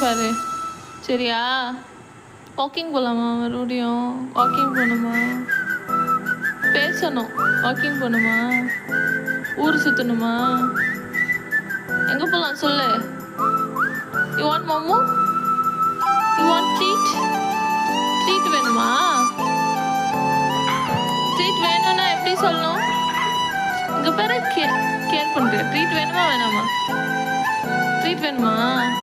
பாரு. சரியா? வாக்கிங் போகலாமா மறுபடியும்? வாக்கிங் போகணுமா? பேசணும். வாக்கிங் போகணுமா? ஊர் சுற்றணுமா? எங்கே போகலாம் சொல்லு. You want momo? You want treat? Treat வேணுமா? ட்ரீட் வேணும்னா எப்படி சொல்லணும்? இங்கே பாரு கேர் பண்ணுறேன். ட்ரீட் வேணுமா வேணாமா? ட்ரீட் வேணுமா?